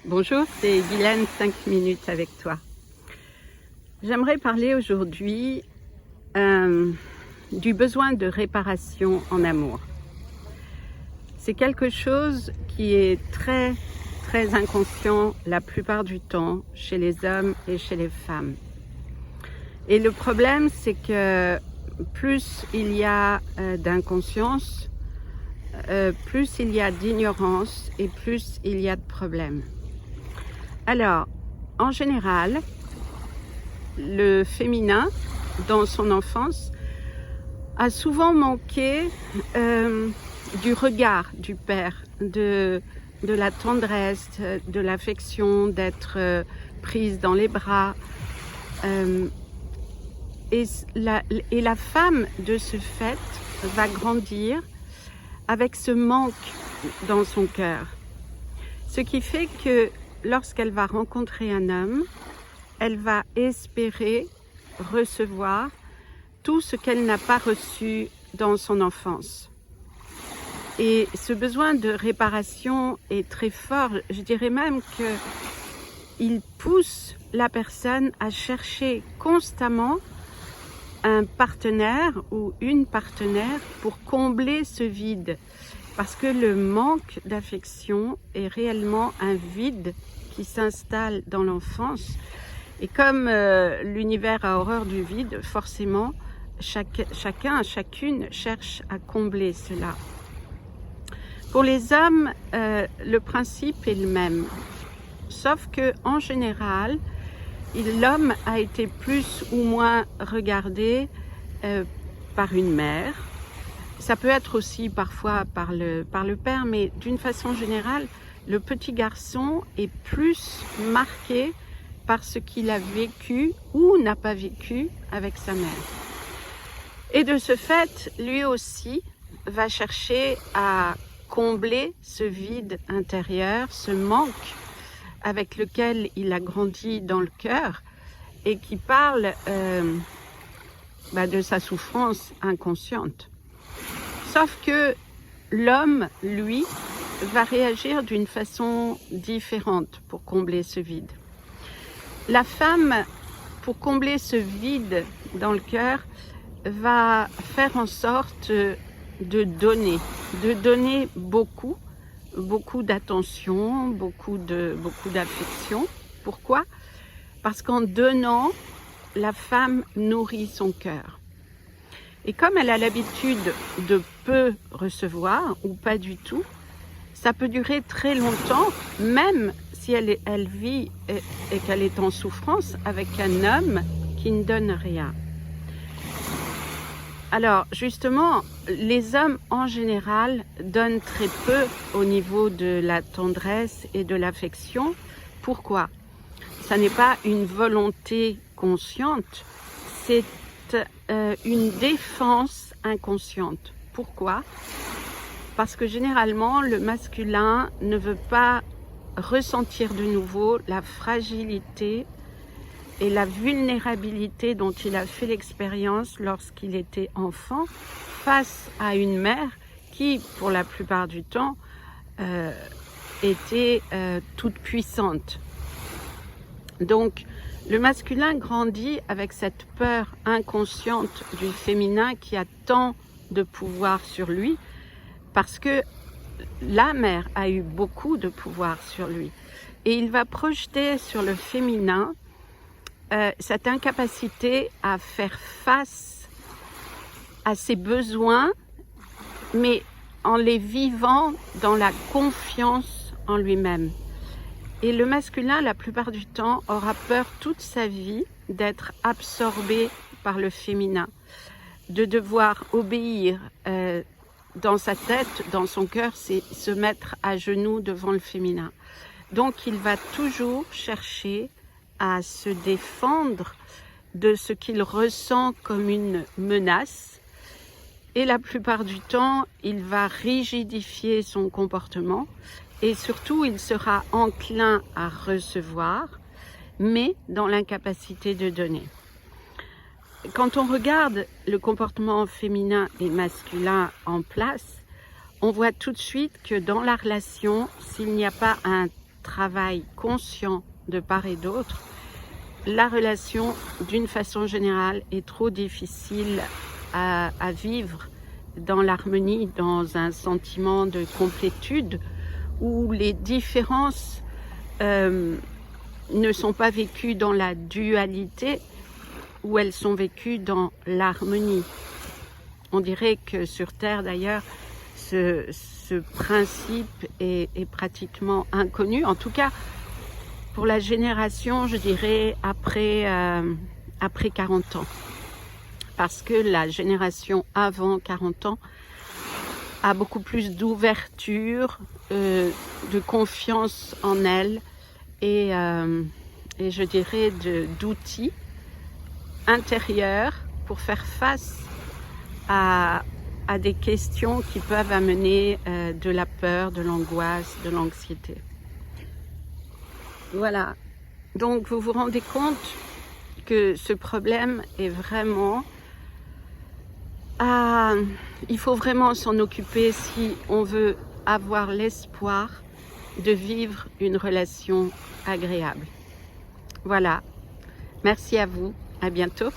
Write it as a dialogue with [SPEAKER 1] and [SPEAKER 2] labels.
[SPEAKER 1] Bonjour, c'est Guylaine, 5 minutes avec toi. J'aimerais parler aujourd'hui du besoin de réparation en amour. C'est quelque chose qui est très inconscient la plupart du temps chez les hommes et chez les femmes. Et le problème, c'est que plus il y a d'inconscience, plus il y a d'ignorance et plus il y a de problèmes. Alors, en général, le féminin, dans son enfance, a souvent manqué du regard du père, de la tendresse, de l'affection, d'être prise dans les bras. Et la femme, de ce fait, va grandir avec ce manque dans son cœur. Ce qui fait que lorsqu'elle va rencontrer un homme, elle va espérer recevoir tout ce qu'elle n'a pas reçu dans son enfance. Et ce besoin de réparation est très fort. Je dirais même qu'il pousse la personne à chercher constamment un partenaire ou une partenaire pour combler ce vide. Parce que le manque d'affection est réellement un vide qui s'installe dans l'enfance. Et comme l'univers a horreur du vide, forcément, chacun, chacune cherche à combler cela. Pour les hommes, le principe est le même. Sauf que, en général, l'homme a été plus ou moins regardé par une mère. Ça peut être aussi parfois par le père, mais d'une façon générale, le petit garçon est plus marqué par ce qu'il a vécu ou n'a pas vécu avec sa mère. Et de ce fait, lui aussi va chercher à combler ce vide intérieur, ce manque avec lequel il a grandi dans le cœur et qui parle de sa souffrance inconsciente. Sauf que l'homme, lui, va réagir d'une façon différente pour combler ce vide. La femme, pour combler ce vide dans le cœur, va faire en sorte de donner beaucoup d'attention, beaucoup d'affection. Pourquoi? Parce qu'en donnant, la femme nourrit son cœur. Et comme elle a l'habitude de peu recevoir ou pas du tout, ça peut durer très longtemps, même si elle vit et qu'elle est en souffrance avec un homme qui ne donne rien. Alors justement, les hommes en général donnent très peu au niveau de la tendresse et de l'affection. Pourquoi? Ça n'est pas une volonté consciente, c'est une défense inconsciente. Pourquoi? Parce que généralement, le masculin ne veut pas ressentir de nouveau la fragilité et la vulnérabilité dont il a fait l'expérience lorsqu'il était enfant face à une mère qui, pour la plupart du temps, était toute puissante. Donc, le masculin grandit avec cette peur inconsciente du féminin qui a tant de pouvoir sur lui parce que la mère a eu beaucoup de pouvoir sur lui. Et il va projeter sur le féminin cette incapacité à faire face à ses besoins, mais en les vivant dans la confiance en lui-même. Et le masculin, la plupart du temps, aura peur toute sa vie d'être absorbé par le féminin, de devoir obéir dans sa tête, dans son cœur, c'est se mettre à genoux devant le féminin. Donc il va toujours chercher à se défendre de ce qu'il ressent comme une menace. Et la plupart du temps, il va rigidifier son comportement et surtout, il sera enclin à recevoir, mais dans l'incapacité de donner. Quand on regarde le comportement féminin et masculin en place, on voit tout de suite que dans la relation, s'il n'y a pas un travail conscient de part et d'autre, la relation, d'une façon générale, est trop difficile à vivre dans l'harmonie, dans un sentiment de complétude, où les différences ne sont pas vécues dans la dualité, où elles sont vécues dans l'harmonie. On dirait que sur Terre, d'ailleurs, ce principe est pratiquement inconnu, en tout cas pour la génération, je dirais, après 40 ans. Parce que la génération avant 40 ans a beaucoup plus d'ouverture, de confiance en elle et je dirais d'outils intérieurs pour faire face à des questions qui peuvent amener de la peur, de l'angoisse, de l'anxiété. Voilà, donc vous vous rendez compte que ce problème est vraiment... il faut vraiment s'en occuper si on veut avoir l'espoir de vivre une relation agréable. Voilà, merci à vous, à bientôt.